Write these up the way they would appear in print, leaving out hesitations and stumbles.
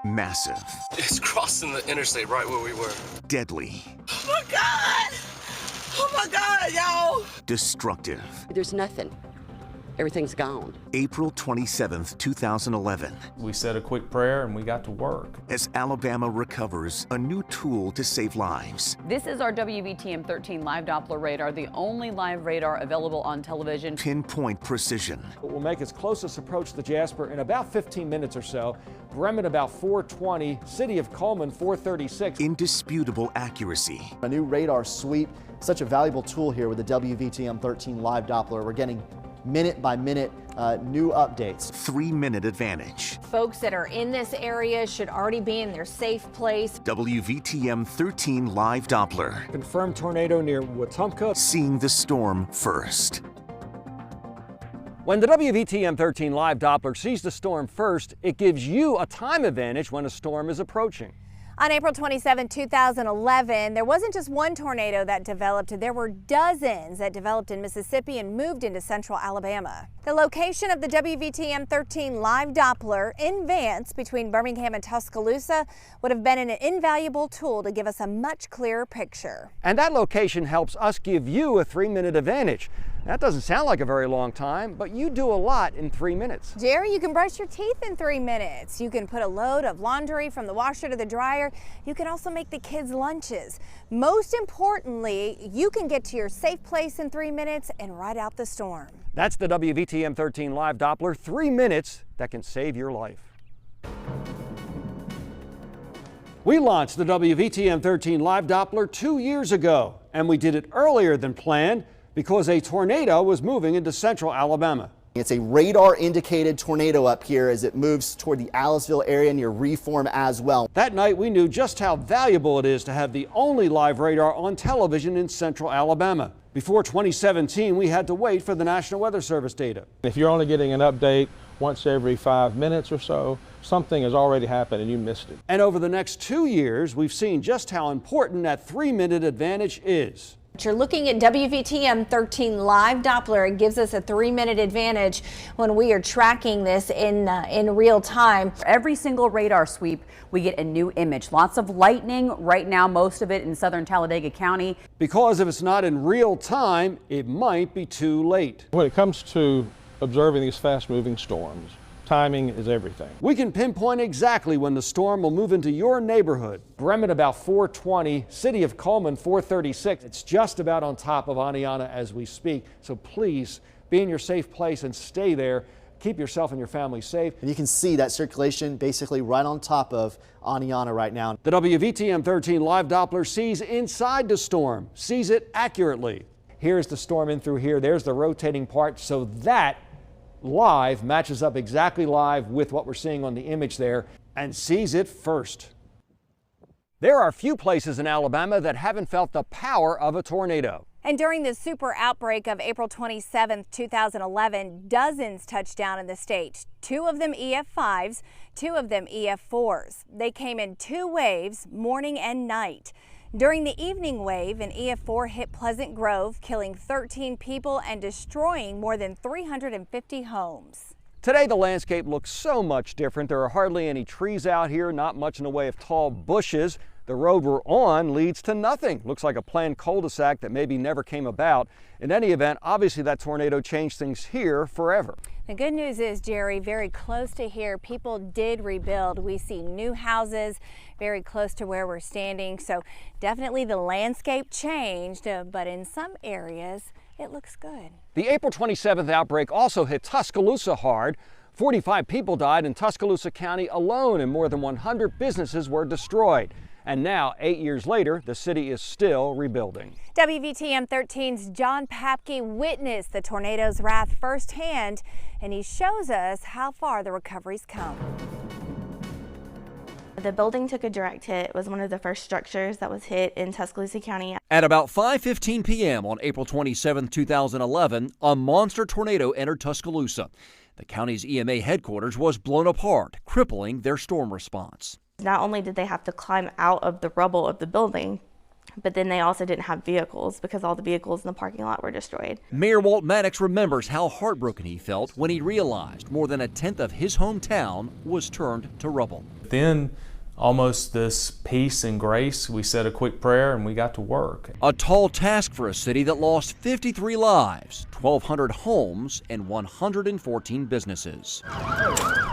Massive. It's crossing the interstate right where we were. Deadly. Oh my God! Oh my God, y'all! Destructive. There's nothing. Everything's gone. April 27th, 2011. We said a quick prayer and we got to work. As Alabama recovers a new tool to save lives. This is our WVTM 13 live Doppler radar, the only live radar available on television. Pinpoint precision. We'll make its closest approach to Jasper in about 15 minutes or so. Bremen about 420, City of Coleman 436. Indisputable accuracy. A new radar sweep, such a valuable tool here with the WVTM 13 live Doppler. We're getting minute by minute new updates. 3-minute advantage. Folks that are in this area should already be in their safe place. WVTM 13 live Doppler. Confirmed tornado near Wetumpka. Seeing the storm first. When the WVTM 13 live Doppler sees the storm first, it gives you a time advantage when a storm is approaching. On April 27, 2011, there wasn't just one tornado that developed. There were dozens that developed in Mississippi and moved into central Alabama. The location of the WVTM 13 live Doppler in Vance between Birmingham and Tuscaloosa would have been an invaluable tool to give us a much clearer picture. And that location helps us give you a 3-minute advantage. That doesn't sound like a very long time, but you do a lot in 3 minutes. Jerry, you can brush your teeth in 3 minutes. You can put a load of laundry from the washer to the dryer. You can also make the kids' lunches. Most importantly, you can get to your safe place in 3 minutes and ride out the storm. That's the WVTM 13 live Doppler, 3 minutes that can save your life. We launched the WVTM 13 live Doppler 2 years ago, and we did it earlier than planned because a tornado was moving into central Alabama. It's a radar indicated tornado up here as it moves toward the Aliceville area near Reform as well. That night we knew just how valuable it is to have the only live radar on television in central Alabama. Before 2017 we had to wait for the National Weather Service data. If you're only getting an update once every 5 minutes or so, something has already happened and you missed it. And over the next 2 years we've seen just how important that 3-minute advantage is. You're looking at WVTM 13 live Doppler. It gives us a 3-minute advantage when we are tracking this in real time. Every single radar sweep, we get a new image. Lots of lightning right now, most of it in southern Talladega County. Because if it's not in real time, it might be too late. When it comes to observing these fast-moving storms, timing is everything. We can pinpoint exactly when the storm will move into your neighborhood. Bremen about 420, City of Coleman 436. It's just about on top of Aniana as we speak. So please be in your safe place and stay there. Keep yourself and your family safe. And you can see that circulation basically right on top of Aniana right now. The WVTM 13 live Doppler sees inside the storm, sees it accurately. Here's the storm in through here. There's the rotating part. So that live matches up exactly live with what we're seeing on the image there and sees it first. There are few places in Alabama that haven't felt the power of a tornado. And during the super outbreak of April 27, 2011, dozens touched down in the state. 2 of them EF5s, 2 of them EF4s. They came in 2 waves, morning and night. During the evening wave, an EF4 hit Pleasant Grove, killing 13 people and destroying more than 350 homes. Today the landscape looks so much different. There are hardly any trees out here, not much in the way of tall bushes. The road we're on leads to nothing. Looks like a planned cul-de-sac that maybe never came about. In any event, obviously that tornado changed things here forever. The good news is, Jerry, very close to here, people did rebuild. We see new houses very close to where we're standing. So definitely the landscape changed, but in some areas it looks good. The April 27th outbreak also hit Tuscaloosa hard. 45 people died in Tuscaloosa County alone, and more than 100 businesses were destroyed. And now, 8 years later, the city is still rebuilding. WVTM 13's John Papke witnessed the tornado's wrath firsthand, and he shows us how far the recovery's come. The building took a direct hit. It was one of the first structures that was hit in Tuscaloosa County. At about 5:15 p.m. on April 27, 2011, a monster tornado entered Tuscaloosa. The county's EMA headquarters was blown apart, crippling their storm response. Not only did they have to climb out of the rubble of the building, But then they also didn't have vehicles because all the vehicles in the parking lot were destroyed. Mayor Walt Maddox remembers how heartbroken he felt when he realized more than a tenth of his hometown was turned to rubble. Then, almost this peace and grace, we said a quick prayer and we got to work. A tall task for a city that lost 53 lives, 1,200 homes, and 114 businesses.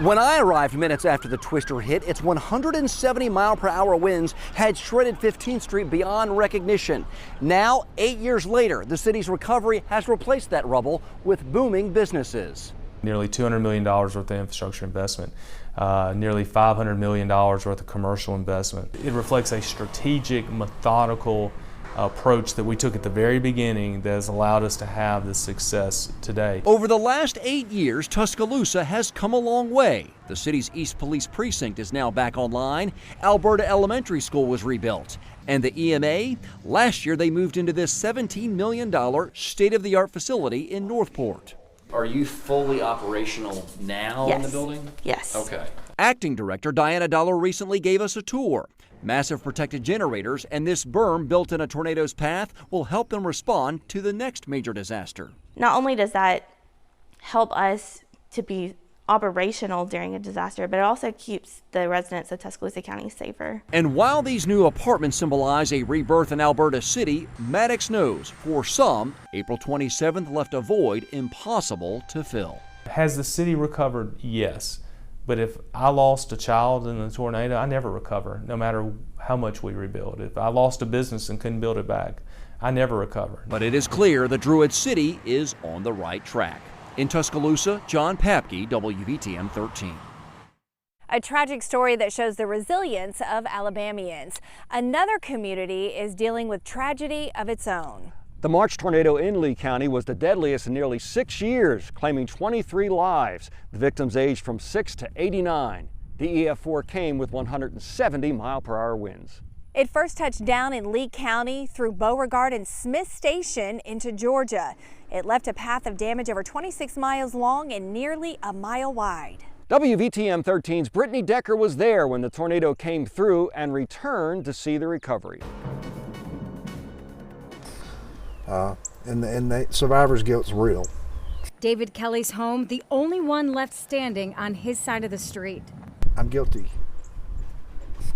When I arrived minutes after the twister hit, its 170-mile-per-hour winds had shredded 15th Street beyond recognition. Now, 8 years later, the city's recovery has replaced that rubble with booming businesses. Nearly $200 million worth of infrastructure investment, nearly $500 million worth of commercial investment. It reflects a strategic, methodical approach that we took at the very beginning that has allowed us to have this success today. Over the last 8 years, Tuscaloosa has come a long way. The city's East Police Precinct is now back online. Alberta Elementary School was rebuilt. And the EMA, last year they moved into this $17 million state-of-the-art facility in Northport. Are you fully operational now in the building? Yes. Okay. Acting Director Diana Dollar recently gave us a tour. Massive protected generators and this berm built in a tornado's path will help them respond to the next major disaster. Not only does that help us to be operational during a disaster, but it also keeps the residents of Tuscaloosa County safer. And while these new apartments symbolize a rebirth in Alberta City, Maddox knows for some, April 27th left a void impossible to fill. Has the city recovered? Yes. But if I lost a child in a tornado, I never recover, no matter how much we rebuild. If I lost a business and couldn't build it back, I never recover. But it is clear the Druid City is on the right track. In Tuscaloosa, John Papke, WVTM 13. A tragic story that shows the resilience of Alabamians. Another community is dealing with tragedy of its own. The March tornado in Lee County was the deadliest in nearly 6 years, claiming 23 lives. The victims aged from 6 to 89. The EF4 came with 170-mile-per-hour winds. It first touched down in Lee County through Beauregard and Smith Station into Georgia. It left a path of damage over 26 miles long and nearly a mile wide. WVTM 13's Brittany Decker was there when the tornado came through and returned to see the recovery. And the survivor's guilt's real. David Kelly's home, the only one left standing on his side of the street. I'm guilty.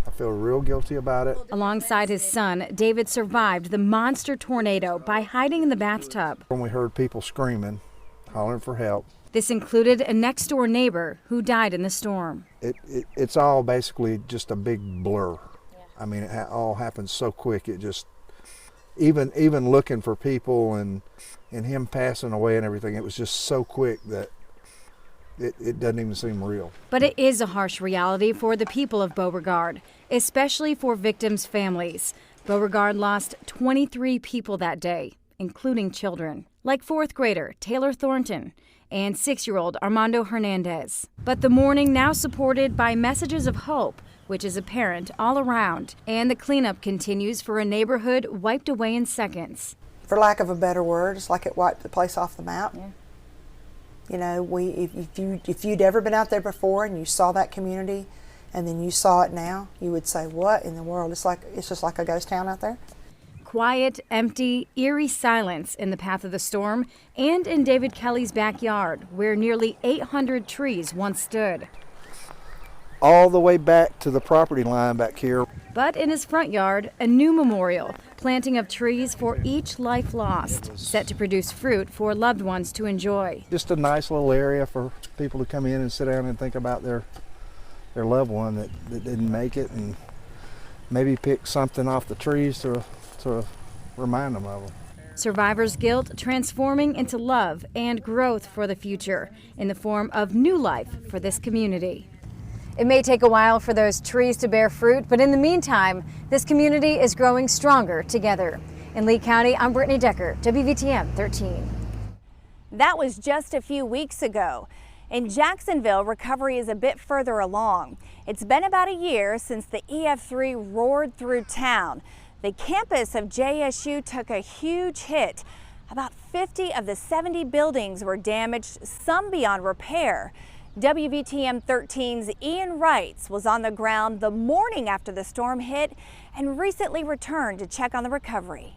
I feel real guilty about it. Alongside his son, David survived the monster tornado by hiding in the bathtub. When we heard people screaming, hollering for help. This included a next-door neighbor who died in the storm. It's all basically just a big blur. I mean, it all happened so quick. It just, even looking for people and him passing away and everything, it was just so quick that it doesn't even seem real. But it is a harsh reality for the people of Beauregard, especially for victims' families. Beauregard lost 23 people that day, including children, like fourth grader Taylor Thornton and 6-year-old Armando Hernandez. But the mourning now supported by messages of hope, which is apparent all around, and the cleanup continues for a neighborhood wiped away in seconds. For lack of a better word, it's like it wiped the place off the map. Yeah. You know, if you'd ever been out there before and you saw that community and then you saw it now, you would say, what in the world? It's just like a ghost town out there. Quiet, empty, eerie silence in the path of the storm and in David Kelly's backyard, where nearly 800 trees once stood. All the way back to the property line back here. But in his front yard, a new memorial, planting of trees for each life lost, set to produce fruit for loved ones to enjoy. Just a nice little area for people to come in and sit down and think about their loved one that didn't make it, and maybe pick something off the trees to remind them of them. Survivor's guilt transforming into love and growth for the future in the form of new life for this community. It may take a while for those trees to bear fruit, but in the meantime, this community is growing stronger together. In Lee County, I'm Brittany Decker, WVTM 13. That was just a few weeks ago. In Jacksonville, recovery is a bit further along. It's been about a year since the EF3 roared through town. The campus of JSU took a huge hit. About 50 of the 70 buildings were damaged, some beyond repair. WVTM 13's Ian Wrights was on the ground the morning after the storm hit and recently returned to check on the recovery.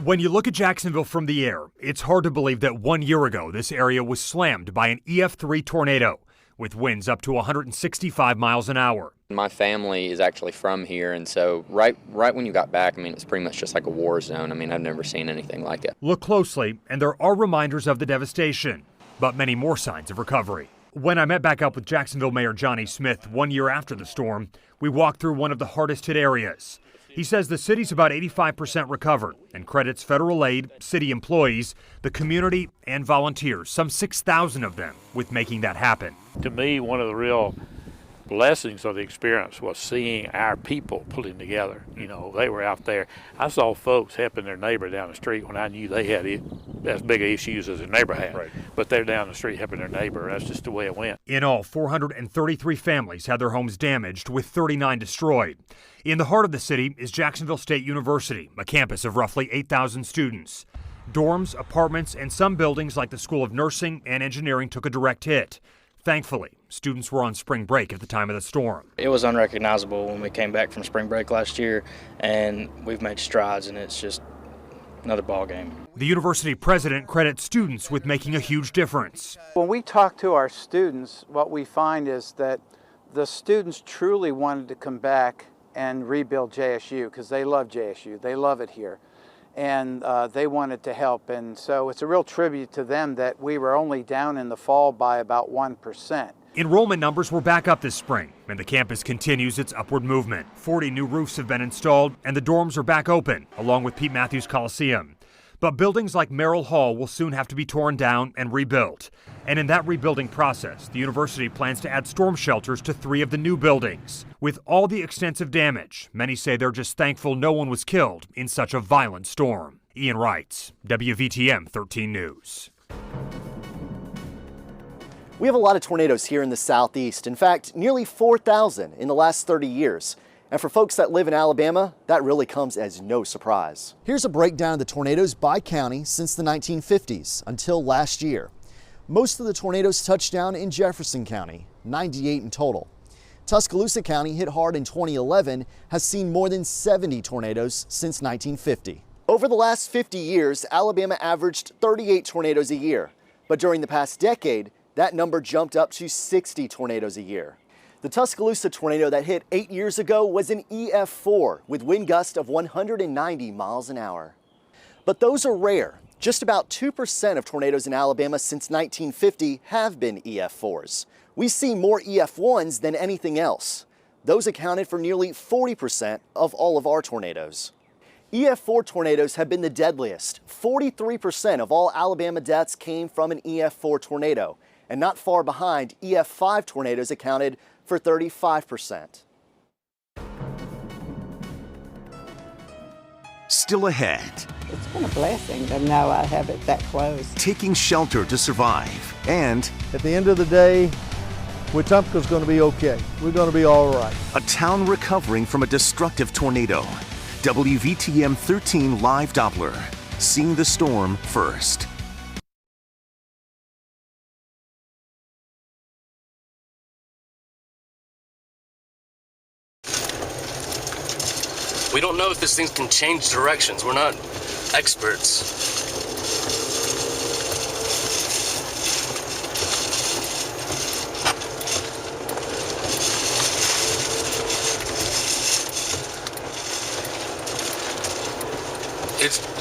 When you look at Jacksonville from the air, it's hard to believe that 1 year ago this area was slammed by an EF3 tornado with winds up to 165 miles an hour. My family is actually from here, and so right when you got back, I mean, it's pretty much just like a war zone. I mean, I've never seen anything like it. Look closely, and there are reminders of the devastation, but many more signs of recovery. When I met back up with Jacksonville Mayor Johnny Smith 1 year after the storm, we walked through one of the hardest hit areas. He says the city's about 85% recovered and credits federal aid, city employees, the community, and volunteers, some 6,000 of them, with making that happen. To me, one of the real blessings of the experience was seeing our people pulling together. You know, they were out there. I saw folks helping their neighbor down the street when I knew they had as big issues as their neighbor had. Right. But they're down the street helping their neighbor. That's just the way it went. In all, 433 families had their homes damaged, with 39 destroyed. In the heart of the city is Jacksonville State University, a campus of roughly 8,000 students. Dorms, apartments, and some buildings like the School of Nursing and Engineering took a direct hit. Thankfully, students were on spring break at the time of the storm. It was unrecognizable when we came back from spring break last year, and we've made strides, and it's just another ball game. The university president credits students with making a huge difference. When we talk to our students, what we find is that the students truly wanted to come back and rebuild JSU because they love JSU. They love it here. And they wanted to help. And so it's a real tribute to them that we were only down in the fall by about 1%. Enrollment numbers were back up this spring, and the campus continues its upward movement. 40 new roofs have been installed, and the dorms are back open, along with Pete Matthews Coliseum. But buildings like Merrill Hall will soon have to be torn down and rebuilt. And in that rebuilding process, the university plans to add storm shelters to 3 of the new buildings. With all the extensive damage, many say they're just thankful no one was killed in such a violent storm. Ian Wrights, WVTM 13 News. We have a lot of tornadoes here in the southeast. In fact, nearly 4,000 in the last 30 years. And for folks that live in Alabama, that really comes as no surprise. Here's a breakdown of the tornadoes by county since the 1950s until last year. Most of the tornadoes touched down in Jefferson County, 98 in total. Tuscaloosa County, hit hard in 2011, has seen more than 70 tornadoes since 1950. Over the last 50 years, Alabama averaged 38 tornadoes a year. But during the past decade, that number jumped up to 60 tornadoes a year. The Tuscaloosa tornado that hit 8 years ago was an EF4 with wind gusts of 190 miles an hour. But those are rare. Just about 2% of tornadoes in Alabama since 1950 have been EF4s. We see more EF1s than anything else. Those accounted for nearly 40% of all of our tornadoes. EF4 tornadoes have been the deadliest. 43% of all Alabama deaths came from an EF4 tornado. And not far behind, EF5 tornadoes accounted for 35%. Still ahead. It's been a blessing to know I have it that close. Taking shelter to survive. And at the end of the day, Wetumpka's going to be okay. We're going to be all right. A town recovering from a destructive tornado. WVTM 13 Live Doppler. Seeing the storm first. We don't know if this thing can change directions. We're not experts.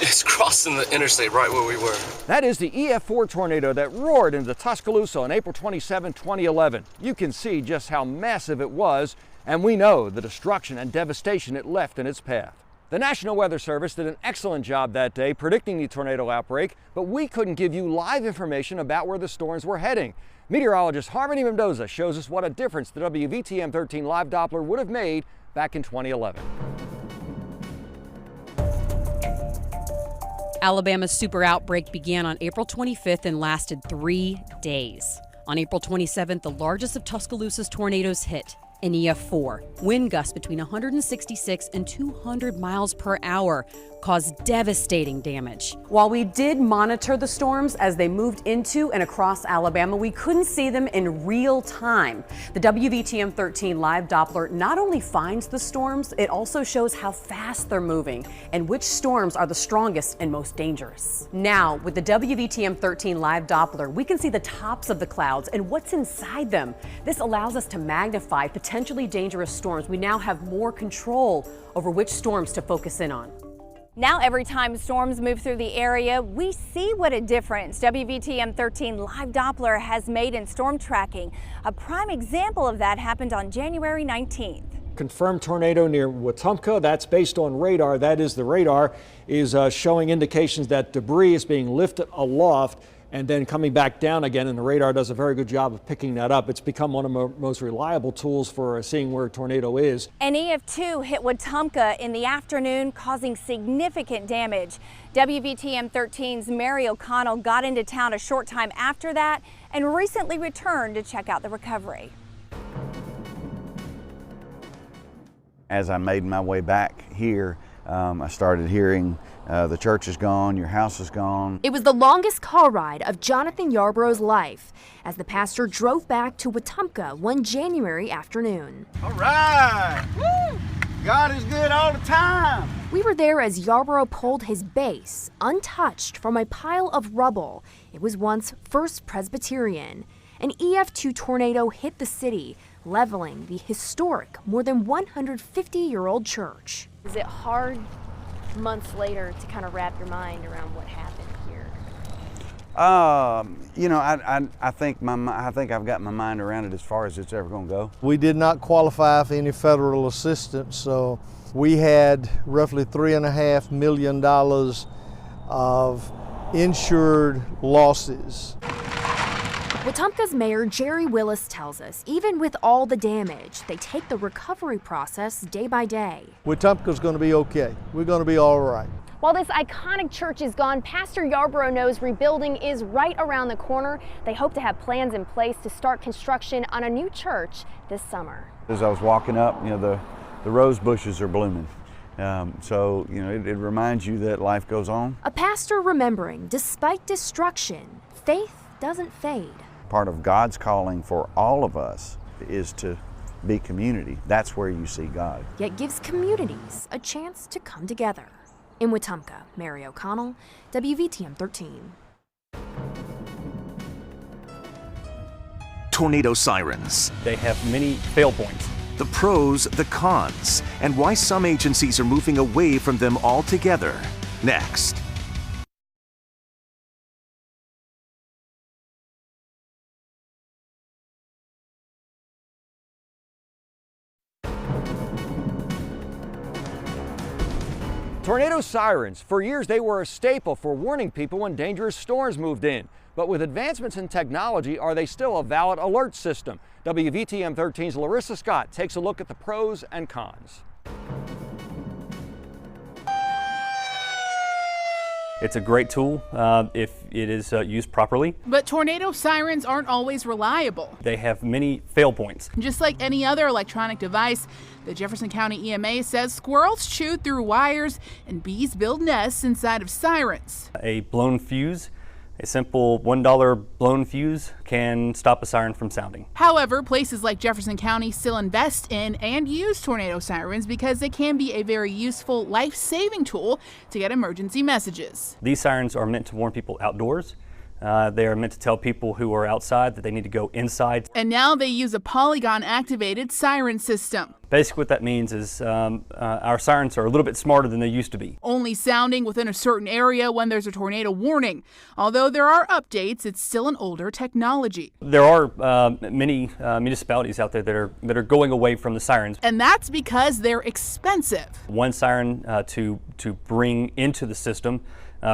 It's crossing the interstate right where we were. That is the EF4 tornado that roared into Tuscaloosa on April 27, 2011. You can see just how massive it was, and we know the destruction and devastation it left in its path. The National Weather Service did an excellent job that day predicting the tornado outbreak, but we couldn't give you live information about where the storms were heading. Meteorologist Harmony Mendoza shows us what a difference the WVTM 13 Live Doppler would have made back in 2011. Alabama's super outbreak began on April 25th and lasted 3 days. On April 27th, the largest of Tuscaloosa's tornadoes hit. an EF4. Wind gusts between 166 and 200 miles per hour caused devastating damage. While we did monitor the storms as they moved into and across Alabama, we couldn't see them in real time. The WVTM 13 live Doppler not only finds the storms, it also shows how fast they're moving and which storms are the strongest and most dangerous. Now, with the WVTM 13 live Doppler, we can see the tops of the clouds and what's inside them. This allows us to magnify potentially dangerous storms. We now have more control over which storms to focus in on. Now every time storms move through the area, we see what a difference WVTM 13 live Doppler has made in storm tracking. A prime example of that happened on January 19th. Confirmed tornado near Wetumpka. That's based on radar. That is, the radar is showing indications that debris is being lifted aloft and then coming back down again, and the radar does a very good job of picking that up. It's become one of the most reliable tools for seeing where a tornado is. An EF2 hit Wetumpka in the afternoon, causing significant damage. WVTM 13's Mary O'Connell got into town a short time after that and recently returned to check out the recovery. As I made my way back here, I started hearing the church is gone, your house is gone. It was the longest car ride of Jonathan Yarborough's life as the pastor drove back to Wetumpka one January afternoon. All right! Woo! God is good all the time. We were there as Yarborough pulled his base, untouched, from a pile of rubble. It was once First Presbyterian. An EF2 tornado hit the city, leveling the historic, more than 150-year-old church. Is it hard months later to kind of wrap your mind around what happened here? You know, I think I've got my mind around it as far as it's ever going to go. We did not qualify for any federal assistance, so we had roughly $3.5 million of insured losses. Wetumpka's mayor Jerry Willis tells us even with all the damage, they take the recovery process day by day. Wetumpka's going to be okay. We're going to be all right. While this iconic church is gone, Pastor Yarborough knows rebuilding is right around the corner. They hope to have plans in place to start construction on a new church this summer. As I was walking up, you know, the rose bushes are blooming. So, you know, it reminds you that life goes on. A pastor remembering, despite destruction, faith doesn't fade. Part of God's calling for all of us is to be community. That's where you see God. Yet gives communities a chance to come together. In Wetumpka, Mary O'Connell, WVTM 13. Tornado sirens. They have many fail points. The pros, the cons, and why some agencies are moving away from them altogether. Next. Tornado sirens. For years, they were a staple for warning people when dangerous storms moved in. But with advancements in technology, are they still a valid alert system? WVTM 13's Larissa Scott takes a look at the pros and cons. It's a great tool if it is used properly. But tornado sirens aren't always reliable. They have many fail points. Just like any other electronic device, the Jefferson County EMA says squirrels chew through wires and bees build nests inside of sirens. A blown fuse, a simple $1 blown fuse, can stop a siren from sounding. However, places like Jefferson County still invest in and use tornado sirens because they can be a very useful, life-saving tool to get emergency messages. These sirens are meant to warn people outdoors. They are meant to tell people who are outside that they need to go inside. And now they use a polygon-activated siren system. Basically what that means is our sirens are a little bit smarter than they used to be. Only sounding within a certain area when there's a tornado warning. Although there are updates, it's still an older technology. There are many municipalities out there that are going away from the sirens. And that's because they're expensive. One siren to bring into the system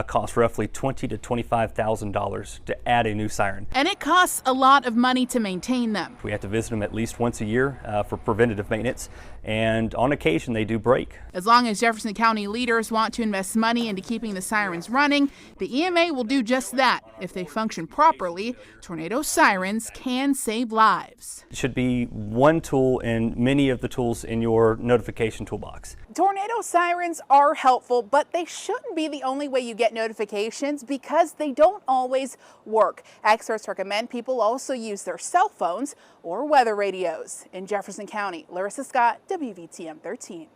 costs roughly $20,000 to $25,000 to add a new siren. And it costs a lot of money to maintain them. We have to visit them at least once a year for preventative maintenance, and on occasion they do break. As long as Jefferson County leaders want to invest money into keeping the sirens running, the EMA will do just that. If they function properly, tornado sirens can save lives. It should be one tool in many of the tools in your notification toolbox. Tornado sirens are helpful, but they shouldn't be the only way you get notifications because they don't always work. Experts recommend people also use their cell phones or weather radios. In Jefferson County, Larissa Scott, WVTM 13.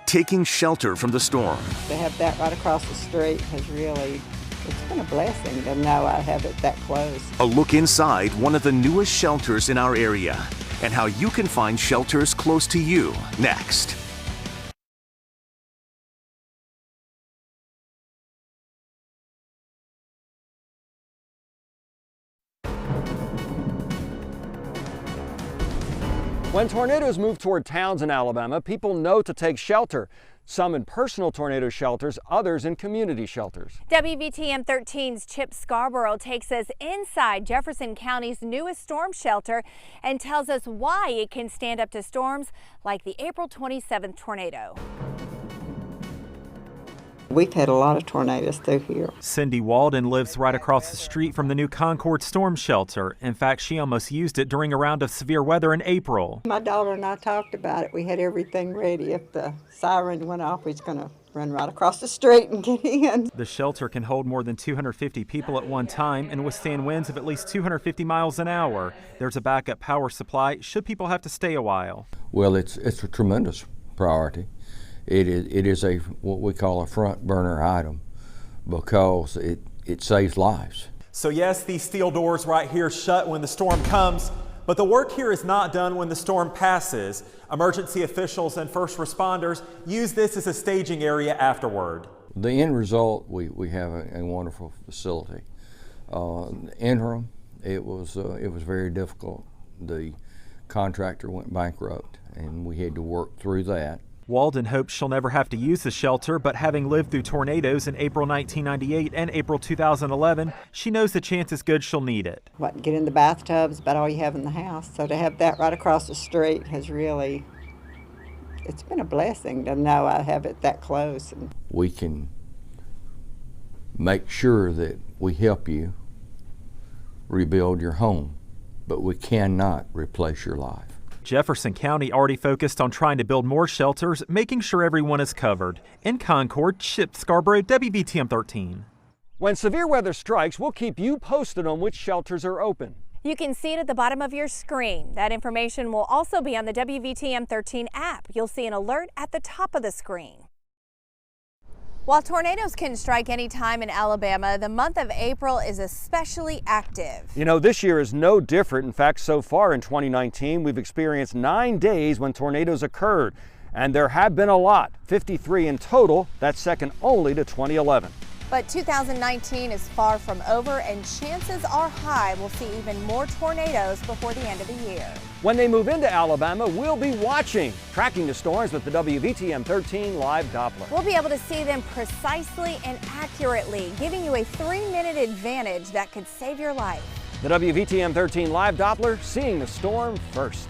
Taking shelter from the storm. To have that right across the street has really, it's been a blessing to know I have it that close. A look inside one of the newest shelters in our area and how you can find shelters close to you next. When tornadoes move toward towns in Alabama, people know to take shelter. Some in personal tornado shelters, others in community shelters. WVTM 13's Chip Scarborough takes us inside Jefferson County's newest storm shelter and tells us why it can stand up to storms like the April 27th tornado. We've had a lot of tornadoes through here. Cindy Walden lives right across the street from the new Concord storm shelter. In fact, she almost used it during a round of severe weather in April. My daughter and I talked about it. We had everything ready. If the siren went off, we was going to run right across the street and get in. The shelter can hold more than 250 people at one time and withstand winds of at least 250 miles an hour. There's a backup power supply should people have to stay a while. Well, it's a tremendous priority. It is a what we call a front burner item because it saves lives. So yes, these steel doors right here shut when the storm comes, but the work here is not done when the storm passes. Emergency officials and first responders use this as a staging area afterward. The end result, we have a wonderful facility. Interim, it was very difficult. The contractor went bankrupt and we had to work through that. Walden hopes she'll never have to use the shelter, but having lived through tornadoes in April 1998 and April 2011, she knows the chance is good she'll need it. Get in the bathtub's about all you have in the house. So to have that right across the street has really, it's been a blessing to know I have it that close. We can make sure that we help you rebuild your home, but we cannot replace your life. Jefferson County already focused on trying to build more shelters, making sure everyone is covered. In Concord, Chip Scarborough, WVTM 13. When severe weather strikes, we'll keep you posted on which shelters are open. You can see it at the bottom of your screen. That information will also be on the WVTM 13 app. You'll see an alert at the top of the screen. While tornadoes can strike any time in Alabama, the month of April is especially active. You know, this year is no different. In fact, so far in 2019, we've experienced 9 days when tornadoes occurred, and there have been a lot, 53 in total. That's second only to 2011. But 2019 is far from over, and chances are high we'll see even more tornadoes before the end of the year. When they move into Alabama, we'll be watching, tracking the storms with the WVTM 13 Live Doppler. We'll be able to see them precisely and accurately, giving you a 3-minute advantage that could save your life. The WVTM 13 Live Doppler, seeing the storm first.